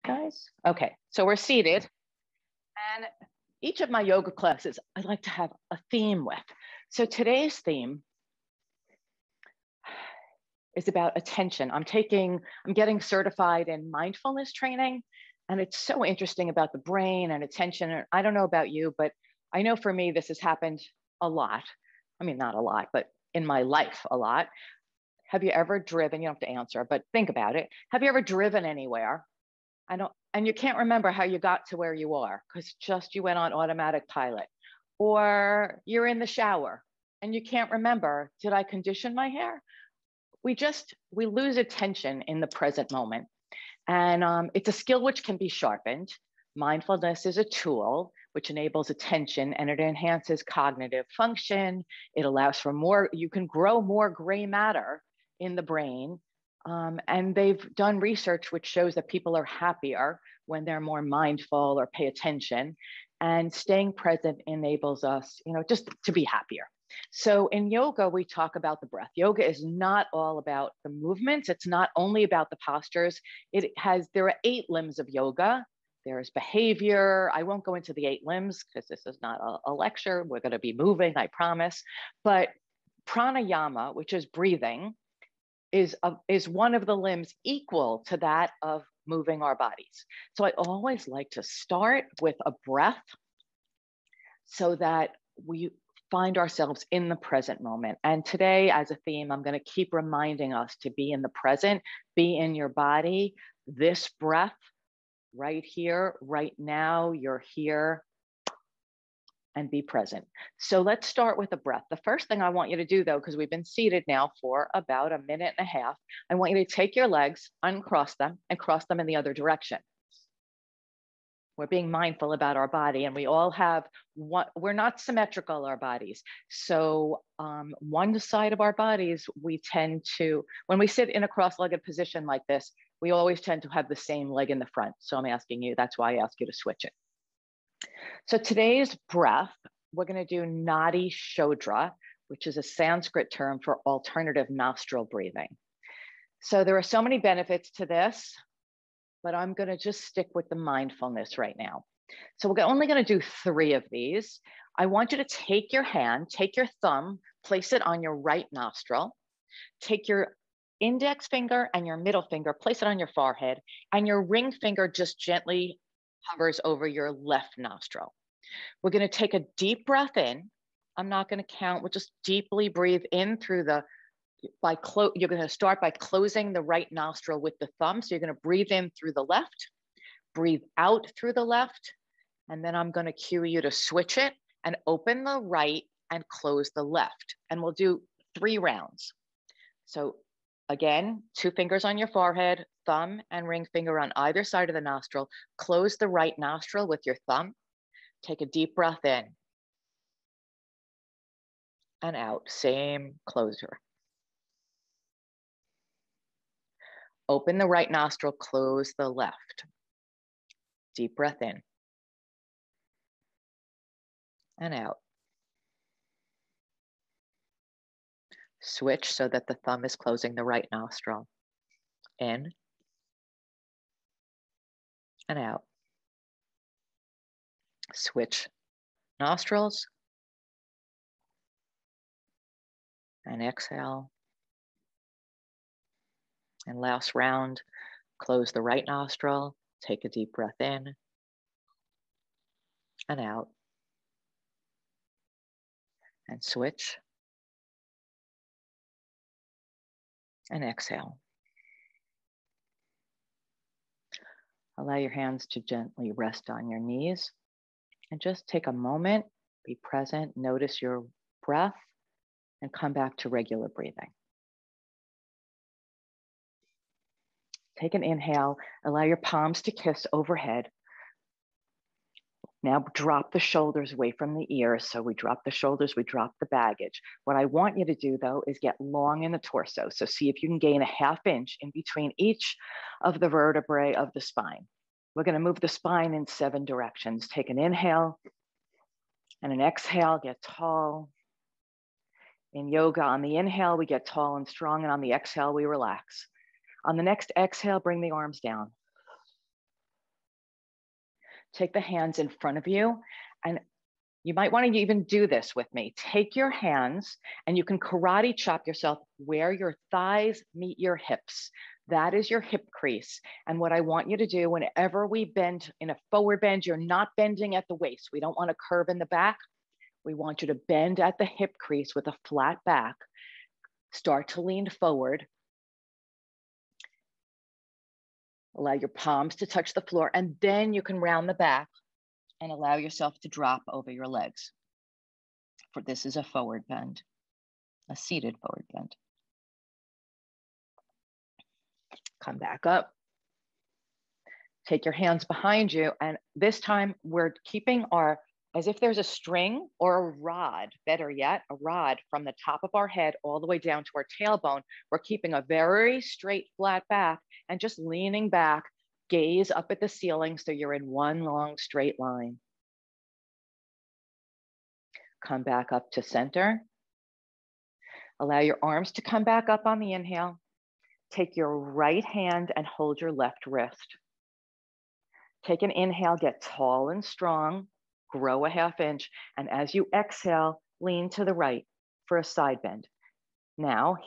Guys? Okay, so we're seated. And each of my yoga classes, I like to have a theme with. So today's theme is about attention. I'm getting certified in mindfulness training. And it's so interesting about the brain and attention. I don't know about you, but I know for me, this has happened a lot. I mean, not a lot, but in my life, a lot. Have you ever driven? You don't have to answer, but think about it. Have you ever driven anywhere? And you can't remember how you got to where you are because just you went on automatic pilot, or you're in the shower and you can't remember, did I condition my hair? We lose attention in the present moment. And it's a skill which can be sharpened. Mindfulness is a tool which enables attention and it enhances cognitive function. It allows for you can grow more gray matter in the brain. And they've done research which shows that people are happier when they're more mindful or pay attention. And staying present enables us, just to be happier. So in yoga, we talk about the breath. Yoga is not all about the movements. It's not only about the postures. There are 8 limbs of yoga. There is behavior. I won't go into the 8 limbs because this is not a lecture. We're going to be moving, I promise. But pranayama, which is breathing, is one of the limbs equal to that of moving our bodies. So I always like to start with a breath so that we find ourselves in the present moment. And today, as a theme, I'm going to keep reminding us to be in the present, be in your body. This breath right here, right now, you're here, and be present. So let's start with a breath. The first thing I want you to do, though, because we've been seated now for about a minute and a half, I want you to take your legs, uncross them, and cross them in the other direction. We're being mindful about our body, and we all have we're not symmetrical, our bodies. So one side of our bodies, we tend to, when we sit in a cross-legged position like this, we always tend to have the same leg in the front. So I'm asking you, that's why I ask you to switch it. So today's breath, we're going to do Nadi Shodra, which is a Sanskrit term for alternative nostril breathing. So there are so many benefits to this, but I'm going to just stick with the mindfulness right now. So we're only going to do 3 of these. I want you to take your hand, take your thumb, place it on your right nostril, take your index finger and your middle finger, place it on your forehead, and your ring finger just gently hovers over your left nostril. We're going to take a deep breath in. I'm not going to count. We'll just deeply breathe in through you're going to start by closing the right nostril with the thumb. So you're going to breathe in through the left, breathe out through the left, and then I'm going to cue you to switch it and open the right and close the left. And we'll do 3 rounds. So again, 2 fingers on your forehead, thumb and ring finger on either side of the nostril. Close the right nostril with your thumb. Take a deep breath in and out. Same closure. Open the right nostril, close the left. Deep breath in and out. Switch so that the thumb is closing the right nostril. In and out. Switch nostrils and exhale. And last round, close the right nostril, take a deep breath in and out. And switch and exhale. Allow your hands to gently rest on your knees and just take a moment, be present, notice your breath, and come back to regular breathing. Take an inhale, allow your palms to kiss overhead. Now drop the shoulders away from the ears. So we drop the shoulders, we drop the baggage. What I want you to do though is get long in the torso. So see if you can gain a ½ inch in between each of the vertebrae of the spine. We're going to move the spine in 7 directions. Take an inhale and an exhale, get tall. In yoga, on the inhale, we get tall and strong, and on the exhale, we relax. On the next exhale, bring the arms down. Take the hands in front of you, and you might want to even do this with me. Take your hands and you can karate chop yourself where your thighs meet your hips. That is your hip crease. And what I want you to do whenever we bend in a forward bend, you're not bending at the waist. We don't want to curve in the back. We want you to bend at the hip crease with a flat back. Start to lean forward. Allow your palms to touch the floor, and then you can round the back and allow yourself to drop over your legs. For this is a forward bend, a seated forward bend. Come back up. Take your hands behind you, and this time we're keeping our, as if there's a string or a rod, better yet, a rod from the top of our head all the way down to our tailbone. We're keeping a very straight, flat back and just leaning back, gaze up at the ceiling so you're in one long straight line. Come back up to center. Allow your arms to come back up on the inhale. Take your right hand and hold your left wrist. Take an inhale, get tall and strong, grow a ½ inch, and as you exhale, lean to the right for a side bend. Now,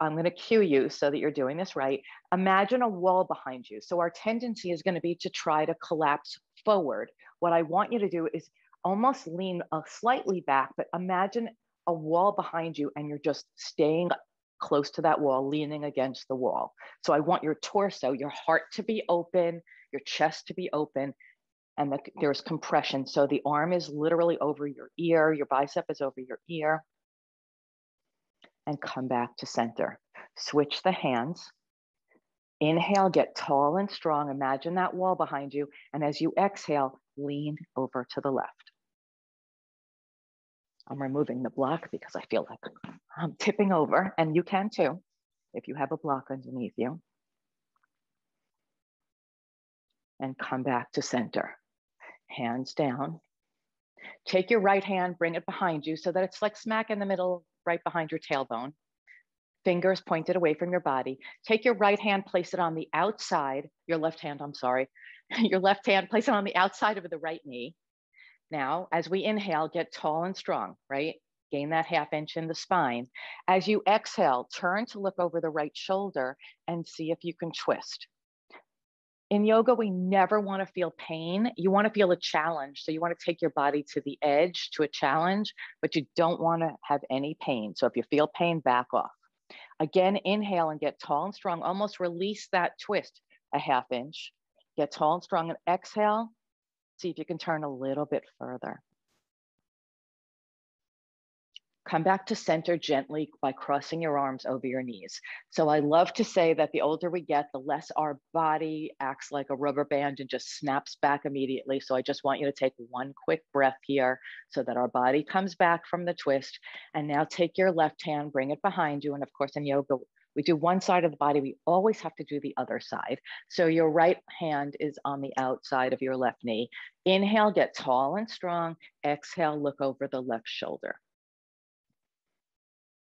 I'm going to cue you so that you're doing this right. Imagine a wall behind you. So our tendency is going to be to try to collapse forward. What I want you to do is almost lean slightly back, but imagine a wall behind you and you're just staying close to that wall, leaning against the wall. So I want your torso, your heart to be open, your chest to be open, and there's compression. So the arm is literally over your ear, your bicep is over your ear. And come back to center. Switch the hands. Inhale, get tall and strong. Imagine that wall behind you. And as you exhale, lean over to the left. I'm removing the block because I feel like I'm tipping over, and you can too, if you have a block underneath you. And come back to center. Hands down. Take your right hand, bring it behind you so that it's like smack in the middle, right behind your tailbone. Fingers pointed away from your body. Take your right hand, place it on the outside, your left hand, I'm sorry. Your left hand, place it on the outside of the right knee. Now, as we inhale, get tall and strong, right? Gain that ½ inch in the spine. As you exhale, turn to look over the right shoulder and see if you can twist. In yoga, we never want to feel pain. You want to feel a challenge. So you want to take your body to the edge, to a challenge, but you don't want to have any pain. So if you feel pain, back off. Again, inhale and get tall and strong. Almost release that twist a ½ inch. Get tall and strong and exhale. See if you can turn a little bit further. Come back to center gently by crossing your arms over your knees. So I love to say that the older we get, the less our body acts like a rubber band and just snaps back immediately. So I just want you to take one quick breath here so that our body comes back from the twist. And now take your left hand, bring it behind you. And of course, in yoga, we do one side of the body. We always have to do the other side. So your right hand is on the outside of your left knee. Inhale, get tall and strong. Exhale, look over the left shoulder.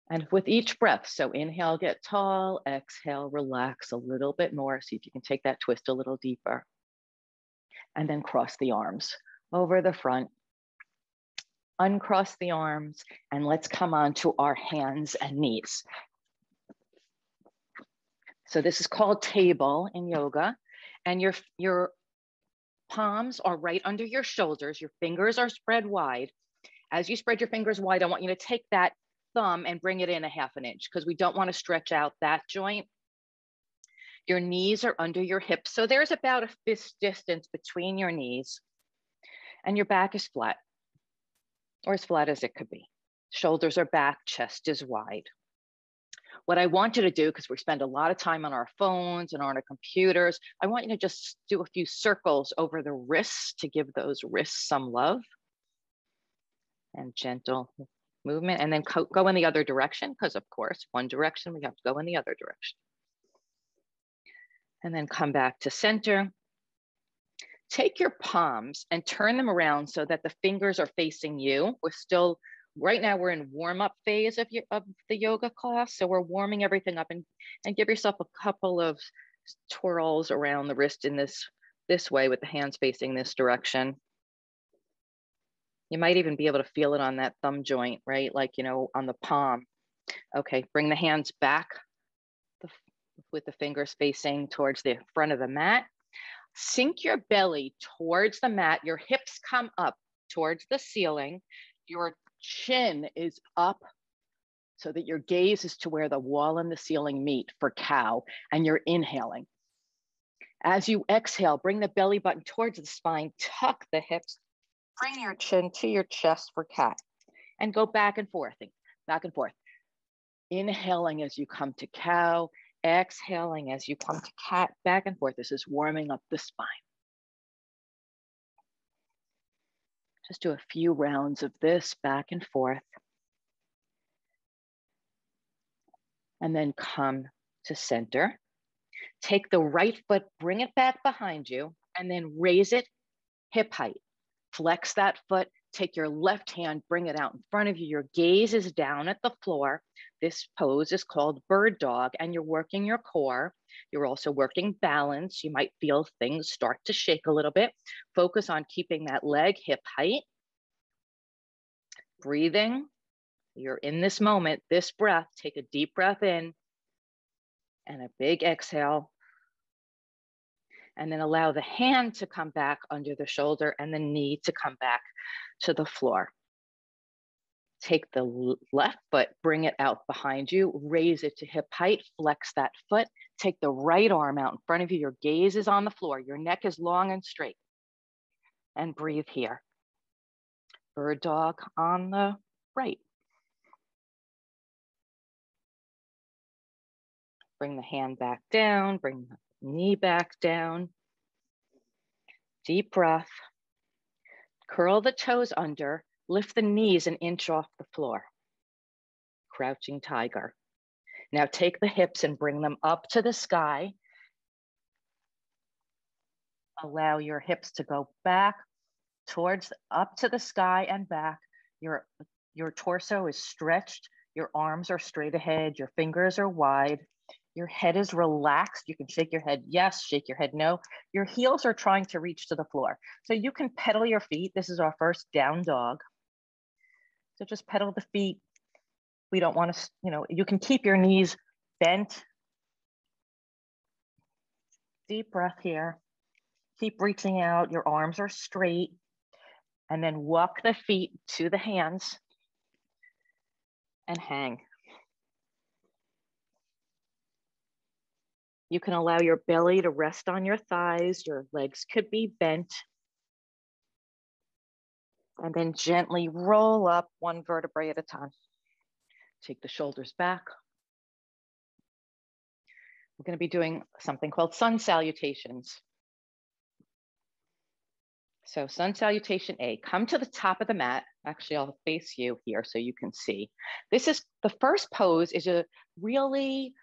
And with each breath, so inhale, get tall, exhale, relax a little bit more. See if you can take that twist a little deeper. And then cross the arms over the front, uncross the arms, and let's come on to our hands and knees. So this is called table in yoga, and your palms are right under your shoulders. Your fingers are spread wide. As you spread your fingers wide, I want you to take that thumb and bring it in a ½ inch because we don't want to stretch out that joint. Your knees are under your hips. So there's about a fist distance between your knees, and your back is flat, or as flat as it could be. Shoulders are back, chest is wide. What I want you to do, because we spend a lot of time on our phones and on our computers, I want you to just do a few circles over the wrists to give those wrists some love. And gentle movement, and then go in the other direction, because of course, one direction, we have to go in the other direction. And then come back to center. Take your palms and turn them around so that the fingers are facing you. We're still, right now we're in warm-up phase of the yoga class. So we're warming everything up, and give yourself a couple of twirls around the wrist in this this way with the hands facing this direction. You might even be able to feel it on that thumb joint, right? Like, you know, on the palm. Okay, bring the hands back with the fingers facing towards the front of the mat. Sink your belly towards the mat. Your hips come up towards the ceiling. Your chin is up so that your gaze is to where the wall and the ceiling meet for cow, and you're inhaling. As you exhale, bring the belly button towards the spine, tuck the hips, bring your chin to your chest for cat, and go back and forth, back and forth. Inhaling as you come to cow, exhaling as you come to cat, back and forth. This is warming up the spine. Just do a few rounds of this back and forth. And then come to center. Take the right foot, bring it back behind you, and then raise it hip height. Flex that foot, take your left hand, bring it out in front of you. Your gaze is down at the floor. This pose is called bird dog, and you're working your core. You're also working balance. You might feel things start to shake a little bit. Focus on keeping that leg hip height. Breathing. You're in this moment, this breath. Take a deep breath in and a big exhale. And then allow the hand to come back under the shoulder and the knee to come back to the floor. Take the left foot, bring it out behind you, raise it to hip height, flex that foot. Take the right arm out in front of you. Your gaze is on the floor. Your neck is long and straight. And breathe here. Bird dog on the right. Bring the hand back down, bring the knee back down. Deep breath. Curl the toes under, lift the knees an inch off the floor. Crouching tiger. Now take the hips and bring them up to the sky. Allow your hips to go back towards, up to the sky and back. Your torso is stretched. Your arms are straight ahead. Your fingers are wide. Your head is relaxed. You can shake your head yes, shake your head no. Your heels are trying to reach to the floor. So you can pedal your feet. This is our first down dog. So just pedal the feet. We don't want to, you can keep your knees bent. Deep breath here. Keep reaching out. Your arms are straight. And then walk the feet to the hands and hang. You can allow your belly to rest on your thighs. Your legs could be bent. And then gently roll up one vertebrae at a time. Take the shoulders back. We're going to be doing something called sun salutations. So sun salutation A, come to the top of the mat. Actually, I'll face you here so you can see. This is, the first pose is a really,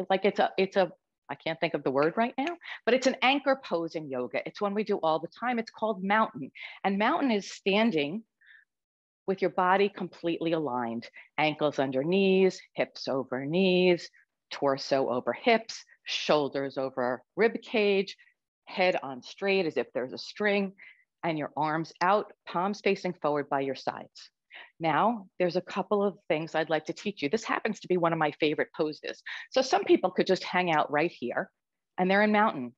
like it's a, I can't think of the word right now, but it's an anchor pose in yoga. It's one we do all the time. It's called mountain. And mountain is standing with your body completely aligned. Ankles under knees, hips over knees, torso over hips, shoulders over rib cage, head on straight as if there's a string, and your arms out, palms facing forward by your sides. Now, there's a couple of things I'd like to teach you. This happens to be one of my favorite poses. So some people could just hang out right here and they're in mountain.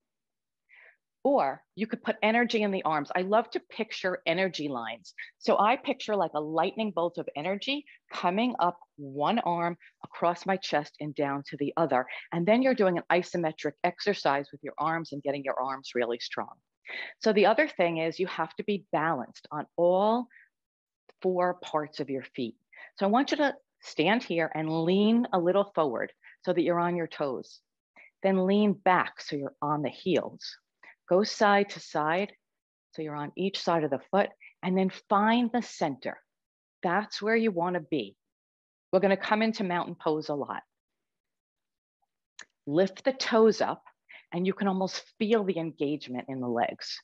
Or you could put energy in the arms. I love to picture energy lines. So I picture like a lightning bolt of energy coming up one arm across my chest and down to the other. And then you're doing an isometric exercise with your arms and getting your arms really strong. So the other thing is you have to be balanced on all 4 parts of your feet. So I want you to stand here and lean a little forward so that you're on your toes. Then lean back so you're on the heels. Go side to side so you're on each side of the foot, and then find the center. That's where you want to be. We're going to come into mountain pose a lot. Lift the toes up and you can almost feel the engagement in the legs.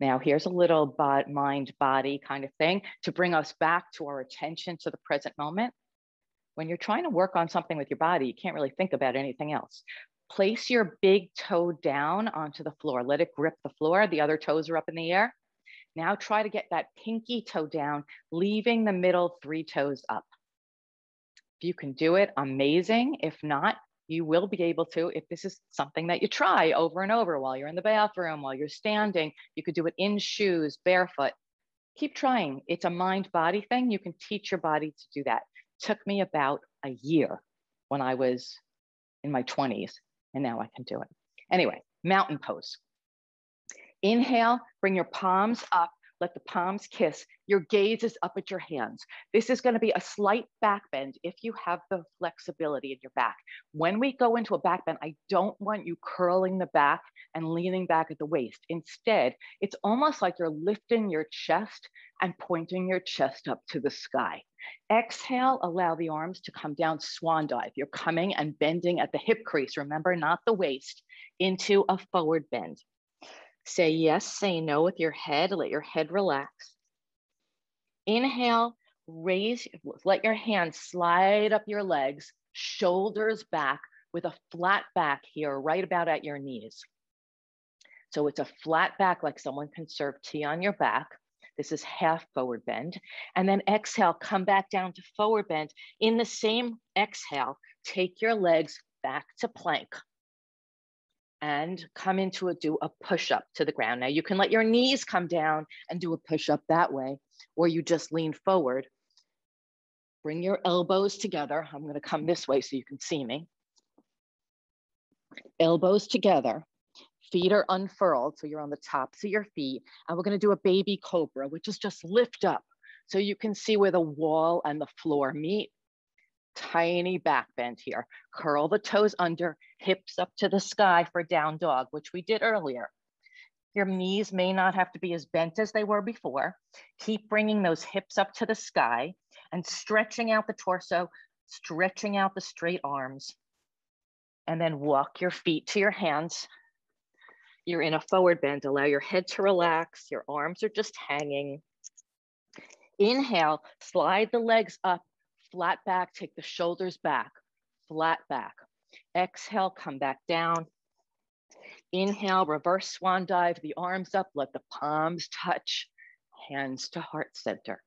Now, here's a little mind-body kind of thing to bring us back to our attention to the present moment. When you're trying to work on something with your body, you can't really think about anything else. Place your big toe down onto the floor. Let it grip the floor. The other toes are up in the air. Now try to get that pinky toe down, leaving the middle 3 toes up. If you can do it, amazing. If not, you will be able to if this is something that you try over and over while you're in the bathroom, while you're standing. You could do it in shoes, barefoot. Keep trying. It's a mind-body thing. You can teach your body to do that. It took me about a year when I was in my 20s, and now I can do it. Anyway, mountain pose. Inhale, bring your palms up. Let the palms kiss. Your gaze is up at your hands. This is going to be a slight back bend if you have the flexibility in your back. When we go into a back bend, I don't want you curling the back and leaning back at the waist. Instead, it's almost like you're lifting your chest and pointing your chest up to the sky. Exhale, allow the arms to come down, swan dive. You're coming and bending at the hip crease. Remember, not the waist, into a forward bend. Say yes, say no with your head. Let your head relax. Inhale, raise, let your hands slide up your legs, shoulders back with a flat back here, right about at your knees. So it's a flat back like someone can serve tea on your back. This is half forward bend. And then exhale, come back down to forward bend. In the same exhale, take your legs back to plank and come into do a push-up to the ground. Now you can let your knees come down and do a push-up that way, or you just lean forward. Bring your elbows together. I'm gonna come this way so you can see me. Elbows together, feet are unfurled, so you're on the tops of your feet, and we're gonna do a baby cobra, which is just lift up so you can see where the wall and the floor meet. Tiny back bend here. Curl the toes under, hips up to the sky for down dog, which we did earlier. Your knees may not have to be as bent as they were before. Keep bringing those hips up to the sky and stretching out the torso, stretching out the straight arms, and then walk your feet to your hands. You're in a forward bend. Allow your head to relax. Your arms are just hanging. Inhale, slide the legs up. Flat back, take the shoulders back, flat back. Exhale, come back down. Inhale, reverse swan dive, the arms up, let the palms touch, hands to heart center.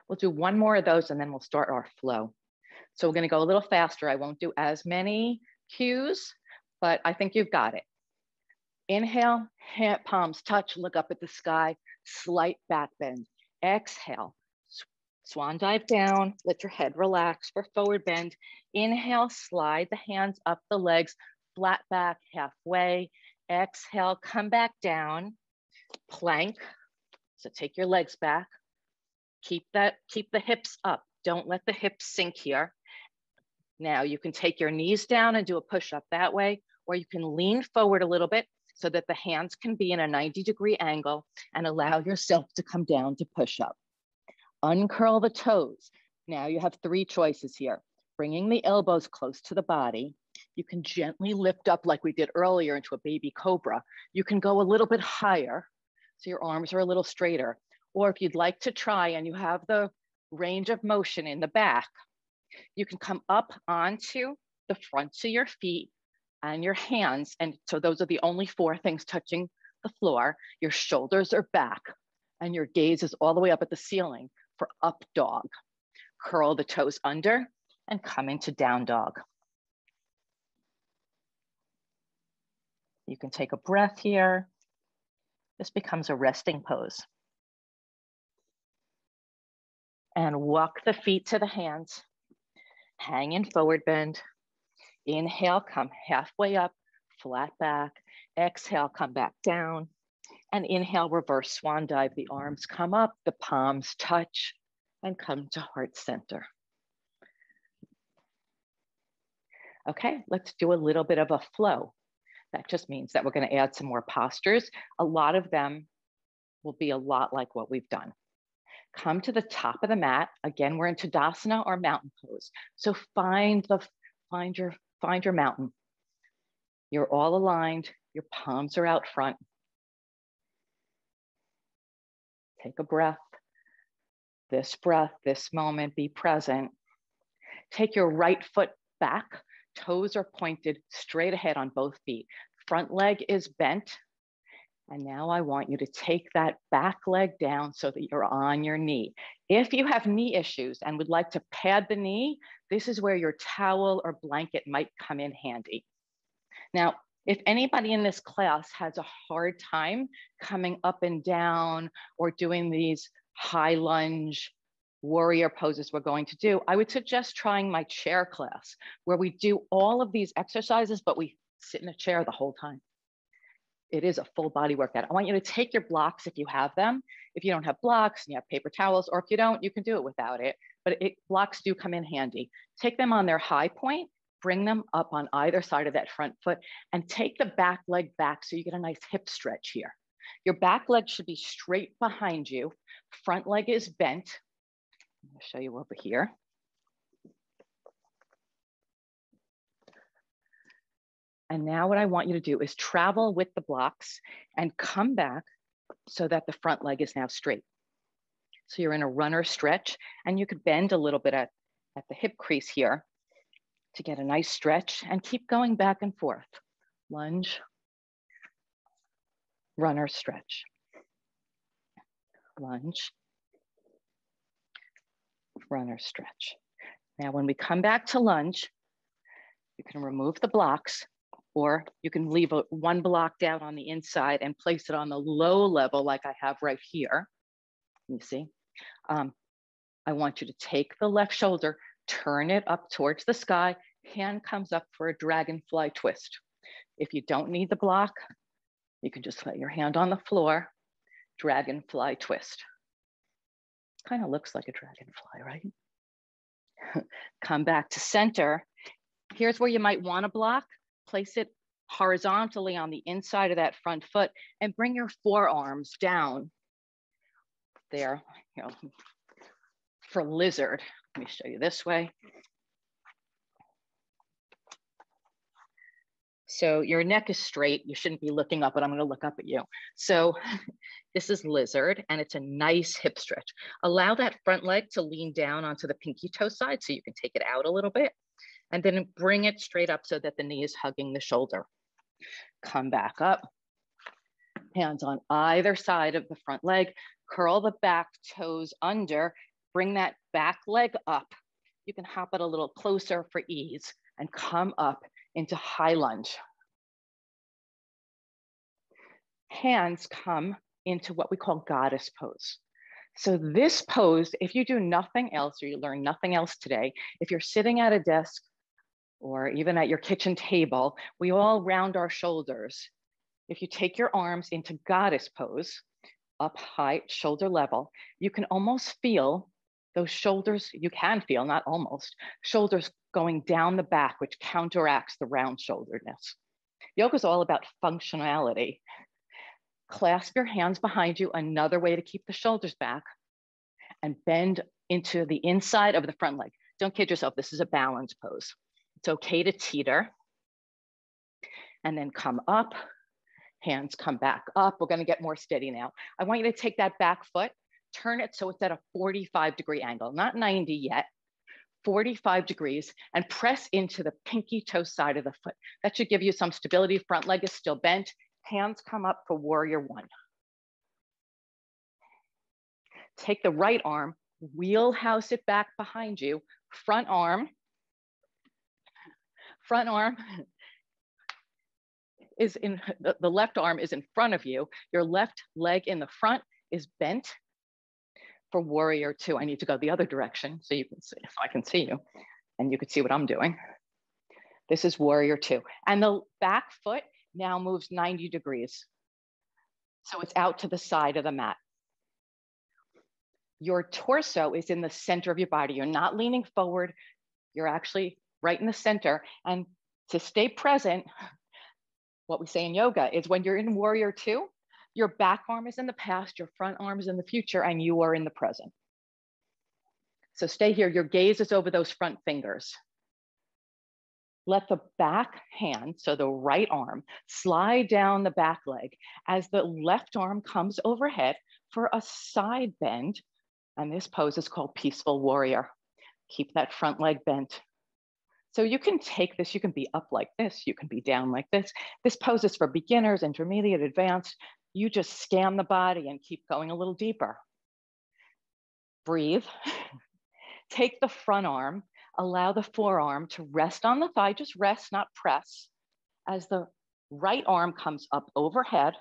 We'll do one more of those and then we'll start our flow. So we're gonna go a little faster. I won't do as many cues, but I think you've got it. Inhale, palms touch, look up at the sky, slight back bend. Exhale, swan dive down, let your head relax for forward bend. Inhale, slide the hands up the legs, flat back halfway. Exhale, come back down, plank. So take your legs back. Keep the hips up. Don't let the hips sink here. Now you can take your knees down and do a push-up that way, or you can lean forward a little bit so that the hands can be in a 90-degree angle and allow yourself to come down to push up. Uncurl the toes. Now you have 3 choices here. Bringing the elbows close to the body. You can gently lift up like we did earlier into a baby cobra. You can go a little bit higher so your arms are a little straighter. Or if you'd like to try and you have the range of motion in the back, you can come up onto the fronts of your feet and your hands. And so those are the only 4 things touching the floor. Your shoulders are back and your gaze is all the way up at the ceiling for up dog. Curl the toes under and come into down dog. You can take a breath here. This becomes a resting pose. And walk the feet to the hands. Hang in forward bend. Inhale, come halfway up, flat back. Exhale, come back down. And inhale, reverse swan dive. The arms come up, the palms touch, and come to heart center. Okay, let's do a little bit of a flow. That just means that we're going to add some more postures. A lot of them will be a lot like what we've done. Come to the top of the mat. Again, we're in Tadasana or mountain pose. So find your mountain. You're all aligned. Your palms are out front. Take a breath. this breath, this moment, be present. Take your right foot back, toes are pointed straight ahead on both feet. Front leg is bent. And now I want you to take that back leg down so that you're on your knee. If you have knee issues and would like to pad the knee, this is where your towel or blanket might come in handy. Now, if anybody in this class has a hard time coming up and down or doing these high lunge warrior poses we're going to do, I would suggest trying my chair class where we do all of these exercises, but we sit in a chair the whole time. It is a full body workout. I want you to take your blocks if you have them. If you don't have blocks and you have paper towels, or if you don't, you can do it without it. But blocks do come in handy. Take them on their high point, bring them up on either side of that front foot, and take the back leg back so you get a nice hip stretch here. Your back leg should be straight behind you. Front leg is bent. I'm going to show you over here. And now what I want you to do is travel with the blocks and come back so that the front leg is now straight. So you're in a runner stretch, and you could bend a little bit at the hip crease here to get a nice stretch, and keep going back and forth. Lunge, runner stretch. Lunge, runner stretch. Now when we come back to lunge, you can remove the blocks, or you can leave one block down on the inside and place it on the low level like I have right here. You see? I want you to take the left shoulder, turn it up towards the sky, hand comes up for a dragonfly twist. If you don't need the block, you can just lay your hand on the floor, dragonfly twist. Kind of looks like a dragonfly, right? Come back to center. Here's where you might want to block. Place it horizontally on the inside of that front foot and bring your forearms down there, for lizard. Let me show you this way. So your neck is straight. You shouldn't be looking up, but I'm going to look up at you. So this is lizard, and it's a nice hip stretch. Allow that front leg to lean down onto the pinky toe side so you can take it out a little bit. And then bring it straight up so that the knee is hugging the shoulder. Come back up. Hands on either side of the front leg. Curl the back toes under. Bring that back leg up. You can hop it a little closer for ease and come up into high lunge. Hands come into what we call goddess pose. So this pose, if you do nothing else or you learn nothing else today, if you're sitting at a desk or even at your kitchen table, we all round our shoulders. If you take your arms into goddess pose, up high, shoulder level, you can almost feel those shoulders, you can feel, not almost, shoulders going down the back, which counteracts the round shoulderedness. Yoga is all about functionality. Clasp your hands behind you, another way to keep the shoulders back, and bend into the inside of the front leg. Don't kid yourself, this is a balance pose. It's okay to teeter, and then come up, hands come back up. We're gonna get more steady now. I want you to take that back foot, turn it so it's at a 45-degree angle, not 90 yet, 45 degrees, and press into the pinky toe side of the foot. That should give you some stability. Front leg is still bent. Hands come up for warrior one. Take the right arm, wheelhouse it back behind you. Front arm is in, the left arm is in front of you. Your left leg in the front is bent for warrior two. I need to go the other direction so you can see, if I can see you, and you can see what I'm doing. This is warrior two. And the back foot now moves 90 degrees. So it's out to the side of the mat. Your torso is in the center of your body. You're not leaning forward. You're actually right in the center. And to stay present, what we say in yoga is when you're in warrior two, your back arm is in the past, your front arm is in the future, and you are in the present. So stay here. Your gaze is over those front fingers. Let the back hand, so the right arm, slide down the back leg as the left arm comes overhead for a side bend And this pose is called Peaceful Warrior. Keep that front leg bent. So you can take this, you can be up like this, you can be down like this. This pose is for beginners, intermediate, advanced. You just scan the body and keep going a little deeper. Breathe. Take the front arm, allow the forearm to rest on the thigh, just rest, not press, as the right arm comes up overhead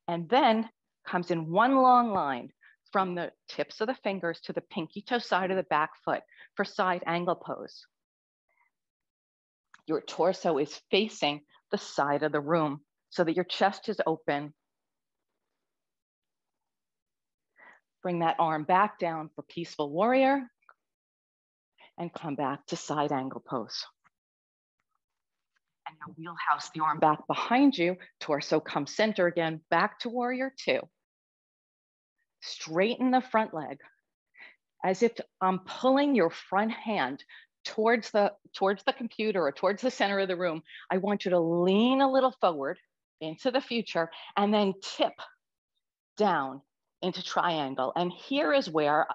and then comes in one long line from the tips of the fingers to the pinky toe side of the back foot for side angle pose. Your torso is facing the side of the room so that your chest is open. Bring that arm back down for Peaceful Warrior and come back to side angle pose. And now wheelhouse the arm back behind you, torso comes center again, back to Warrior Two. Straighten the front leg as if I'm pulling your front hand towards the computer or towards the center of the room. I want you to lean a little forward into the future and then tip down into triangle. And here is where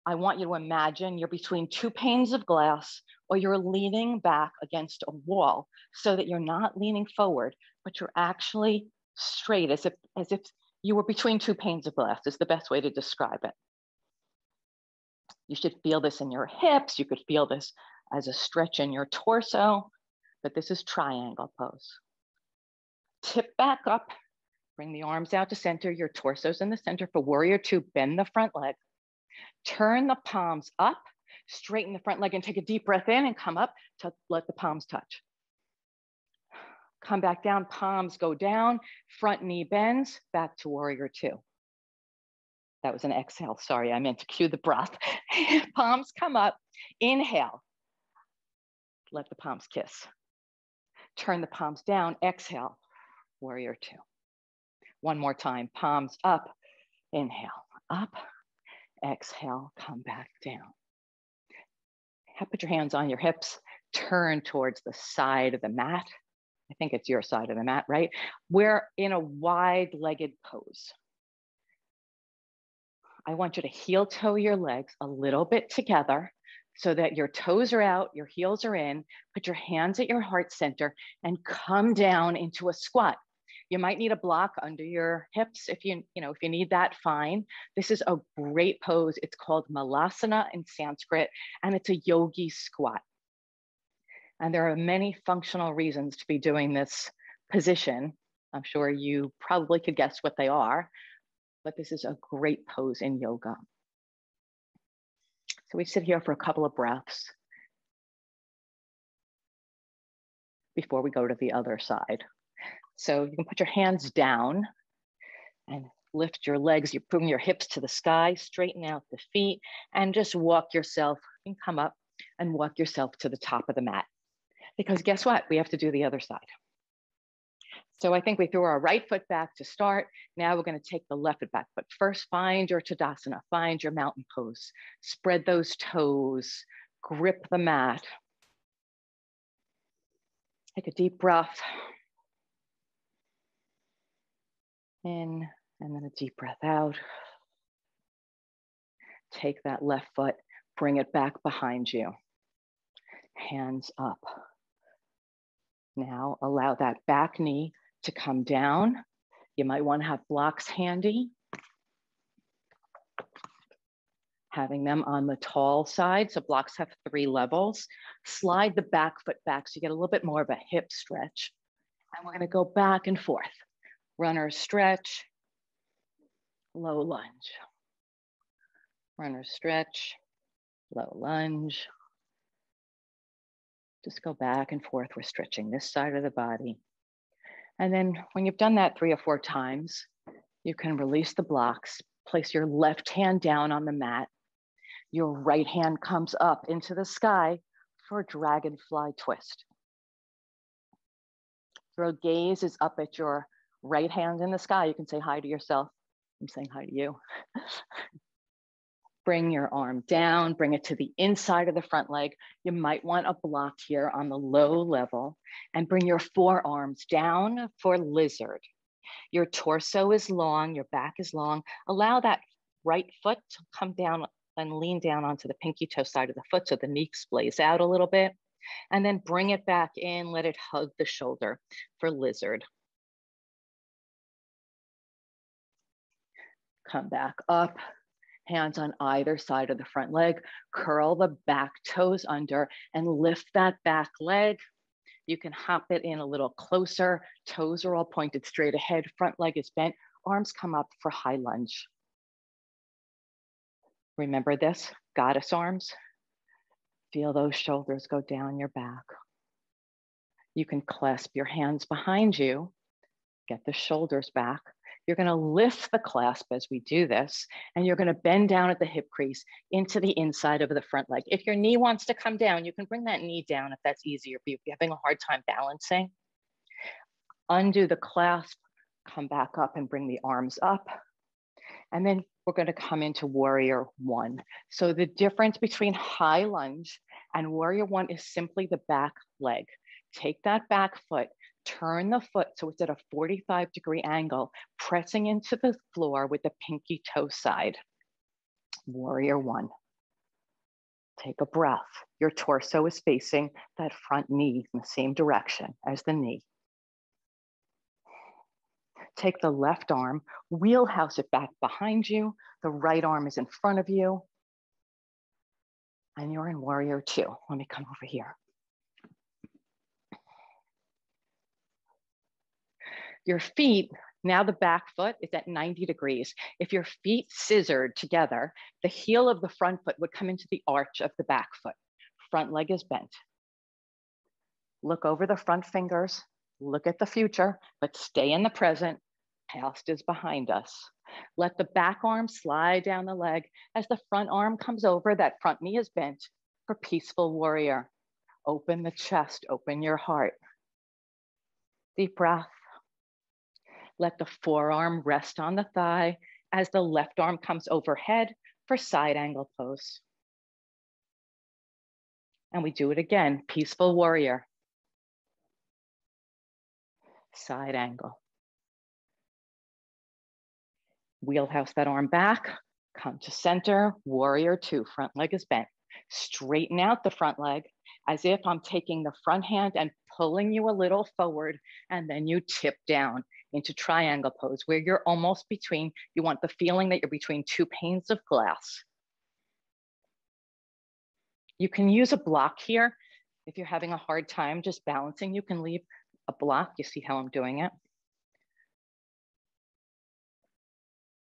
I want you to imagine you're between two panes of glass or you're leaning back against a wall so that you're not leaning forward, but you're actually straight as if you were between two panes of glass is the best way to describe it. You should feel this in your hips. You could feel this as a stretch in your torso, but this is triangle pose. Tip back up, bring the arms out to center. Your torso's in the center for Warrior Two. Bend the front leg. Turn the palms up, straighten the front leg and take a deep breath in and come up to let the palms touch. Come back down, palms go down, front knee bends, back to Warrior Two. That was an exhale, sorry, I meant to cue the breath. Palms come up, inhale. Let the palms kiss. Turn the palms down, exhale, Warrior Two. One more time, palms up, inhale, up, exhale, come back down. Put your hands on your hips, turn towards the side of the mat. I think it's your side of the mat, right? We're in a wide-legged pose. I want you to heel toe your legs a little bit together so that your toes are out, your heels are in. Put your hands at your heart center and come down into a squat. You might need a block under your hips. If you need that, fine. This is a great pose. It's called Malasana in Sanskrit, and it's a yogi squat. And there are many functional reasons to be doing this position. I'm sure you probably could guess what they are, but this is a great pose in yoga. So we sit here for a couple of breaths before we go to the other side. So you can put your hands down and lift your legs. You bring your hips to the sky, straighten out the feet, and just walk yourself and come up and walk yourself to the top of the mat. Because guess what? We have to do the other side. So I think we threw our right foot back to start. Now we're going to take the left foot back. But first, find your Tadasana, find your mountain pose. Spread those toes, grip the mat. Take a deep breath. In, and then a deep breath out. Take that left foot, bring it back behind you. Hands up. Now allow that back knee to come down. You might want to have blocks handy. Having them on the tall side, so blocks have 3 levels. Slide the back foot back so you get a little bit more of a hip stretch. And we're going to go back and forth. Runner stretch, low lunge. Runner stretch, low lunge. Just go back and forth. We're stretching this side of the body. And then when you've done that 3 or 4 times, you can release the blocks, place your left hand down on the mat. Your right hand comes up into the sky for Dragonfly Twist. Your gaze is up at your right hand in the sky. You can say hi to yourself. I'm saying hi to you. Bring your arm down, bring it to the inside of the front leg. You might want a block here on the low level and bring your forearms down for lizard. Your torso is long, your back is long. Allow that right foot to come down and lean down onto the pinky toe side of the foot so the knee splays out a little bit. And then bring it back in, let it hug the shoulder for lizard. Come back up, hands on either side of the front leg, curl the back toes under and lift that back leg. You can hop it in a little closer. Toes are all pointed straight ahead. Front leg is bent. Arms come up for high lunge. Remember this, goddess arms. Feel those shoulders go down your back. You can clasp your hands behind you. Get the shoulders back. You're going to lift the clasp as we do this, and you're going to bend down at the hip crease into the inside of the front leg. If your knee wants to come down, you can bring that knee down if that's easier for you. If you're having a hard time balancing, undo the clasp, come back up and bring the arms up. And then we're going to come into warrior one. So the difference between high lunge and warrior one is simply the back leg. Take that back foot, turn the foot so it's at a 45-degree angle, pressing into the floor with the pinky toe side. Warrior one. Take a breath. Your torso is facing that front knee in the same direction as the knee. Take the left arm, wheelhouse it back behind you. The right arm is in front of you. And you're in warrior two. Let me come over here. Your feet, now the back foot is at 90 degrees. If your feet scissored together, the heel of the front foot would come into the arch of the back foot. Front leg is bent. Look over the front fingers, look at the future, but stay in the present. Past is behind us. Let the back arm slide down the leg as the front arm comes over, that front knee is bent for peaceful warrior. Open the chest, open your heart. Deep breath. Let the forearm rest on the thigh as the left arm comes overhead for side angle pose. And we do it again, peaceful warrior. Side angle. Wheelhouse that arm back, come to center, warrior two, front leg is bent. Straighten out the front leg as if I'm taking the front hand and pulling you a little forward, and then you tip down into triangle pose where you're almost between, you want the feeling that you're between two panes of glass. You can use a block here. If you're having a hard time just balancing, you can leave a block. You see how I'm doing it?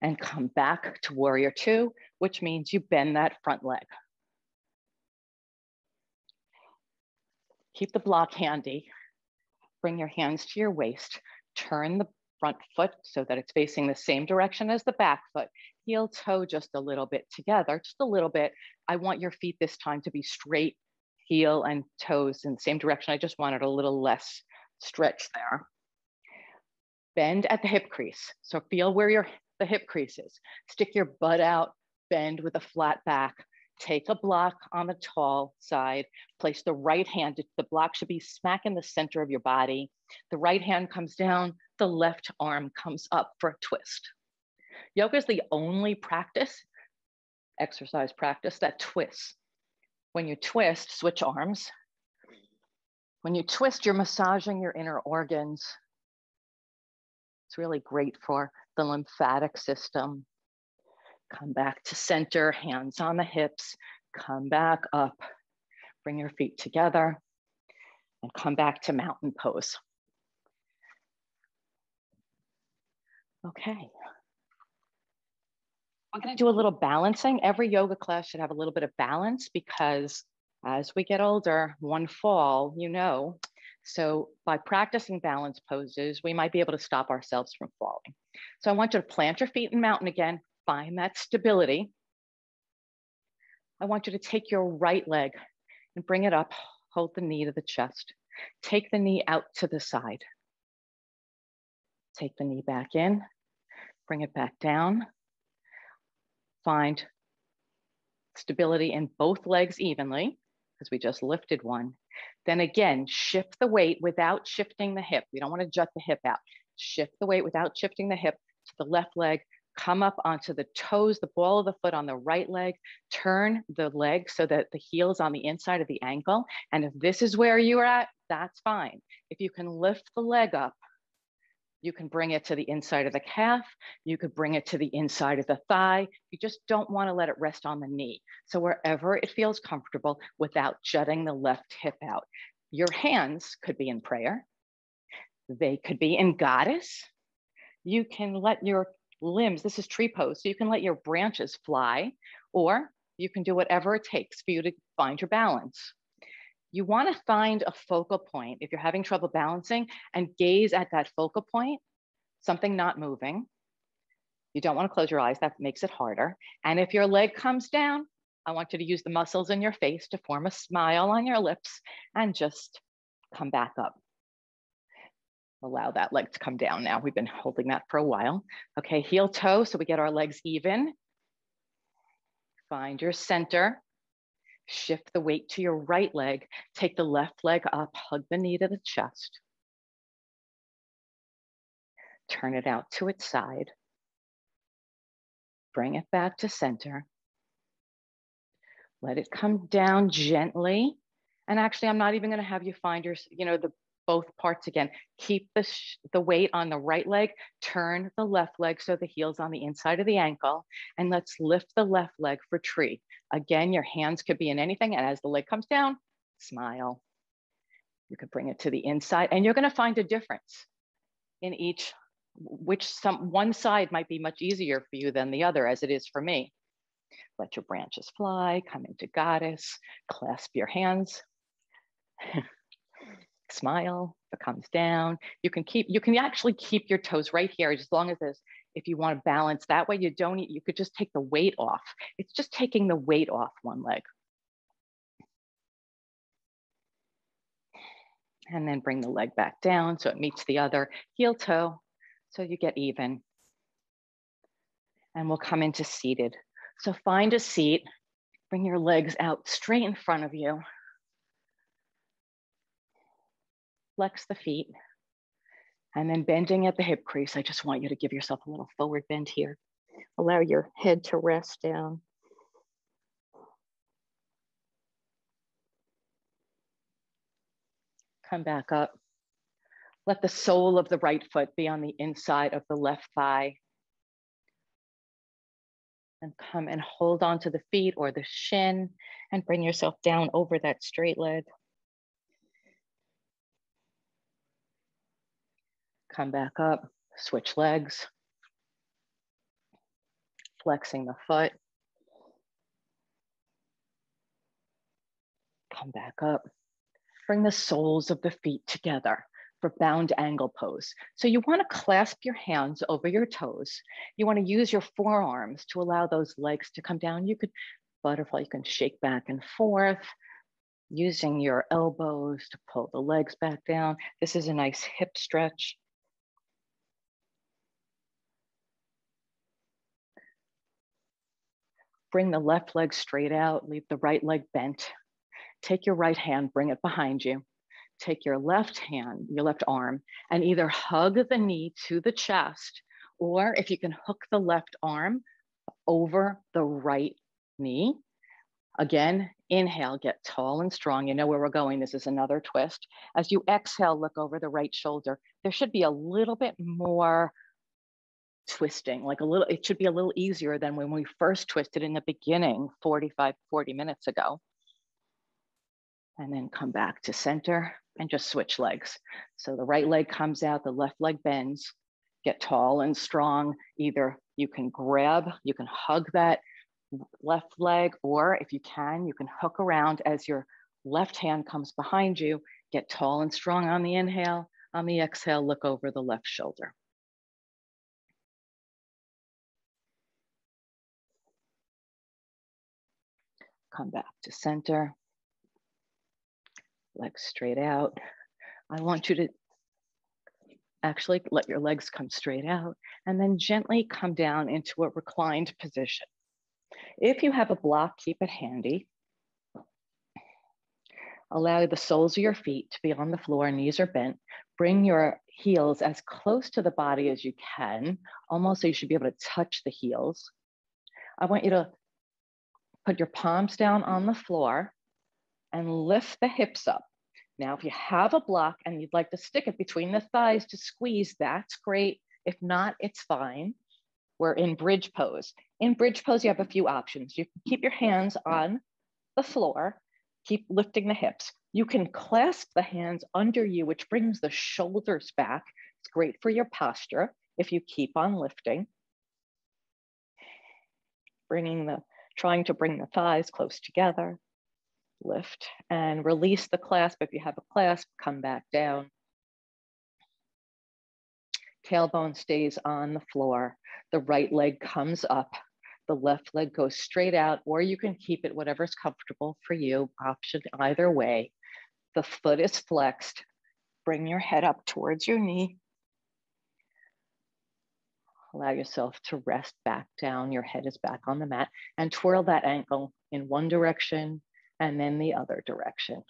And come back to warrior two, which means you bend that front leg. Keep the block handy. Bring your hands to your waist. Turn the front foot so that it's facing the same direction as the back foot. Heel toe just a little bit together, just a little bit. I want your feet this time to be straight, heel and toes in the same direction. I just wanted a little less stretch there. Bend at the hip crease. So feel where the hip crease is. Stick your butt out, bend with a flat back. Take a block on the tall side, place the right hand, the block should be smack in the center of your body. The right hand comes down, the left arm comes up for a twist. Yoga is the only exercise practice that twists. When you twist, switch arms. When you twist, you're massaging your inner organs. It's really great for the lymphatic system. Come back to center, hands on the hips, come back up, bring your feet together, and come back to mountain pose. Okay. I'm gonna do a little balancing. Every yoga class should have a little bit of balance because as we get older, one fall, you know. So by practicing balance poses, we might be able to stop ourselves from falling. So I want you to plant your feet in mountain again. Find that stability. I want you to take your right leg and bring it up. Hold the knee to the chest. Take the knee out to the side. Take the knee back in. Bring it back down. Find stability in both legs evenly because we just lifted one. Then again, shift the weight without shifting the hip. We don't want to jut the hip out. Shift the weight without shifting the hip to the left leg. come up onto the toes, the ball of the foot on the right leg, turn the leg so that the heel's on the inside of the ankle. And if this is where you're at, that's fine. If you can lift the leg up, you can bring it to the inside of the calf. You could bring it to the inside of the thigh. You just don't want to let it rest on the knee. So wherever it feels comfortable without jutting the left hip out. Your hands could be in prayer. They could be in goddess. You can let your limbs, this is tree pose, so you can let your branches fly, or you can do whatever it takes for you to find your balance. You want to find a focal point if you're having trouble balancing and gaze at that focal point, something not moving. You don't want to close your eyes, that makes it harder. And if your leg comes down, I want you to use the muscles in your face to form a smile on your lips and just come back up. Allow that leg to come down now. We've been holding that for a while. Okay, heel toe, so we get our legs even. Find your center. Shift the weight to your right leg. Take the left leg up, hug the knee to the chest. Turn it out to its side. Bring it back to center. Let it come down gently. And actually, I'm not even going to have you find your, both parts again. Keep the weight on the right leg, turn the left leg so the heel's on the inside of the ankle, and let's lift the left leg for tree. Again, your hands could be in anything, and as the leg comes down, smile. You could bring it to the inside, and you're gonna find a difference in each, one side might be much easier for you than the other, as it is for me. Let your branches fly, come into goddess, clasp your hands. Smile, it comes down. You can actually keep your toes right here as long as if you want to balance that way, you could just take the weight off. It's just taking the weight off one leg. And then bring the leg back down so it meets the other heel toe so you get even. And we'll come into seated. So find a seat, bring your legs out straight in front of you. Flex the feet, and then bending at the hip crease. I just want you to give yourself a little forward bend here. Allow your head to rest down. Come back up. Let the sole of the right foot be on the inside of the left thigh. And come and hold onto the feet or the shin and bring yourself down over that straight leg. Come back up, switch legs. Flexing the foot. Come back up. Bring the soles of the feet together for bound angle pose. So you want to clasp your hands over your toes. You want to use your forearms to allow those legs to come down. You could butterfly, you can shake back and forth, using your elbows to pull the legs back down. This is a nice hip stretch. Bring the left leg straight out, leave the right leg bent. Take your right hand, bring it behind you. Take your left hand, your left arm, and either hug the knee to the chest, or if you can hook the left arm over the right knee. Again, inhale, get tall and strong. You know where we're going. This is another twist. As you exhale, look over the right shoulder. There should be a little bit more twisting, it should be a little easier than when we first twisted in the beginning, 40 minutes ago. And then come back to center and just switch legs. So the right leg comes out, the left leg bends, get tall and strong. Either you can hug that left leg, or if you can hook around as your left hand comes behind you, get tall and strong on the inhale. On the exhale, look over the left shoulder. Come back to center. Legs straight out. I want you to actually let your legs come straight out and then gently come down into a reclined position. If you have a block, keep it handy. Allow the soles of your feet to be on the floor, knees are bent. Bring your heels as close to the body as you can, almost so you should be able to touch the heels. I want you to put your palms down on the floor and lift the hips up. Now, if you have a block and you'd like to stick it between the thighs to squeeze, that's great. If not, it's fine. We're in bridge pose. In bridge pose, you have a few options. You can keep your hands on the floor, keep lifting the hips. You can clasp the hands under you, which brings the shoulders back. It's great for your posture if you keep on lifting. Trying to bring the thighs close together. Lift and release the clasp. If you have a clasp, come back down. Tailbone stays on the floor. The right leg comes up. The left leg goes straight out, or you can keep it whatever's comfortable for you. Option either way. The foot is flexed. Bring your head up towards your knee. Allow yourself to rest back down. Your head is back on the mat, and twirl that ankle in one direction and then the other direction.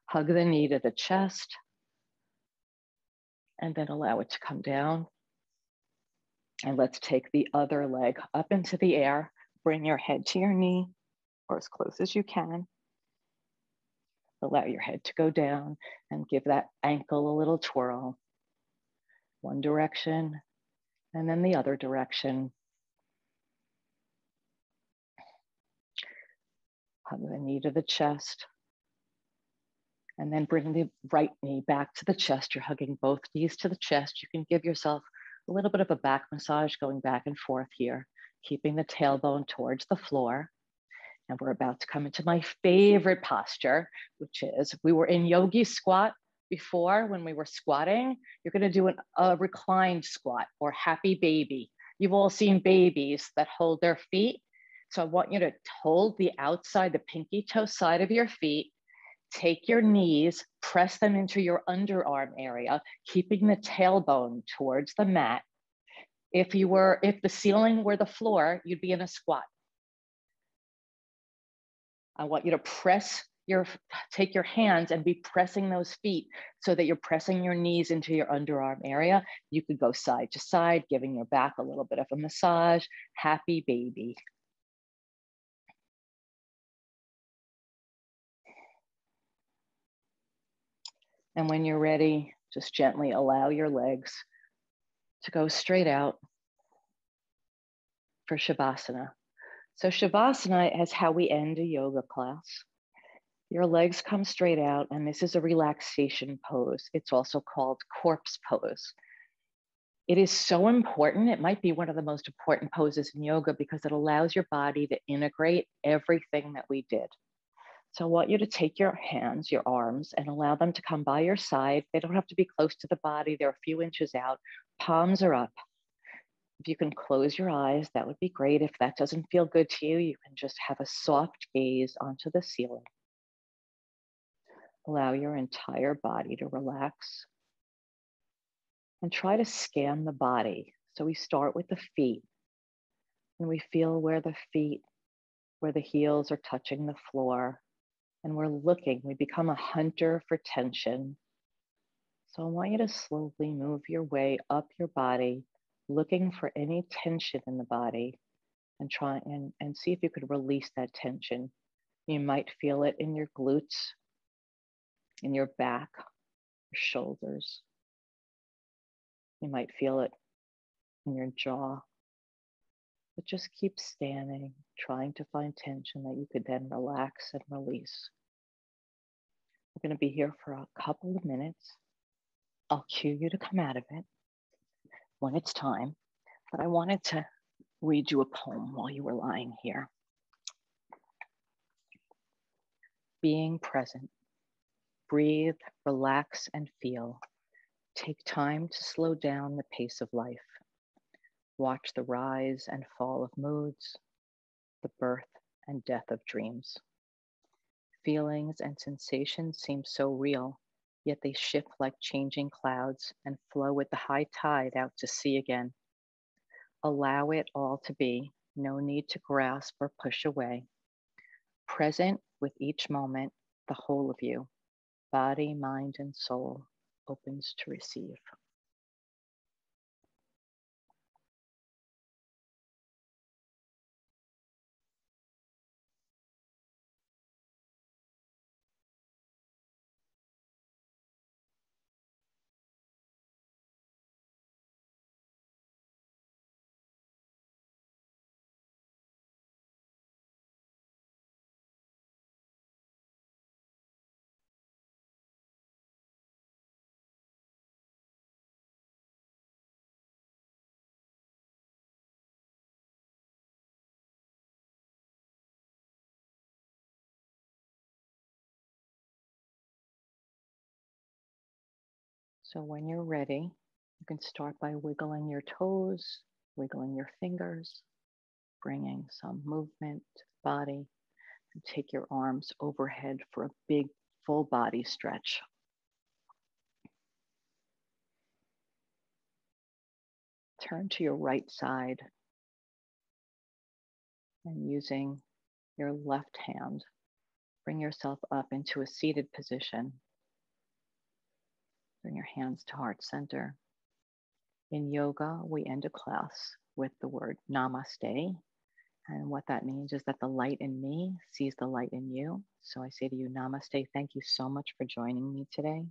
Hug the knee to the chest and then allow it to come down. And let's take the other leg up into the air. Bring your head to your knee or as close as you can. Allow your head to go down and give that ankle a little twirl. One direction and then the other direction. Hug the knee to the chest. And then bring the right knee back to the chest. You're hugging both knees to the chest. You can give yourself a little bit of a back massage going back and forth here, keeping the tailbone towards the floor. And we're about to come into my favorite posture, which is, we were in Yogi Squat before when we were squatting. You're gonna do a reclined squat or happy baby. You've all seen babies that hold their feet. So I want you to hold the outside, the pinky toe side of your feet. Take your knees, press them into your underarm area, keeping the tailbone towards the mat. If the ceiling were the floor, you'd be in a squat. I want you to take your hands and be pressing those feet so that you're pressing your knees into your underarm area. You could go side to side, giving your back a little bit of a massage. Happy baby. And when you're ready, just gently allow your legs to go straight out for Shavasana. So Shavasana is how we end a yoga class. Your legs come straight out, and this is a relaxation pose. It's also called corpse pose. It is so important. It might be one of the most important poses in yoga because it allows your body to integrate everything that we did. So I want you to take your hands, your arms, and allow them to come by your side. They don't have to be close to the body. They're a few inches out. Palms are up. If you can close your eyes, that would be great. If that doesn't feel good to you, you can just have a soft gaze onto the ceiling. Allow your entire body to relax. And try to scan the body. So we start with the feet. And we feel where the heels are touching the floor. And we're looking, we become a hunter for tension. So I want you to slowly move your way up your body, looking for any tension in the body, and try and see if you could release that tension. You might feel it in your glutes, in your back, your shoulders. You might feel it in your jaw. But just keep standing, trying to find tension that you could then relax and release. We're going to be here for a couple of minutes. I'll cue you to come out of it when it's time. But I wanted to read you a poem while you were lying here. Being present. Breathe, relax, and feel. Take time to slow down the pace of life. Watch the rise and fall of moods, the birth and death of dreams. Feelings and sensations seem so real, yet they shift like changing clouds and flow with the high tide out to sea again. Allow it all to be, no need to grasp or push away. Present with each moment, the whole of you. Body, mind, and soul opens to receive. So when you're ready, you can start by wiggling your toes, wiggling your fingers, bringing some movement to the body, and take your arms overhead for a big full body stretch. Turn to your right side and using your left hand, bring yourself up into a seated position. Bring your hands to heart center. In yoga, we end a class with the word namaste. And what that means is that the light in me sees the light in you. So I say to you, namaste. Thank you so much for joining me today.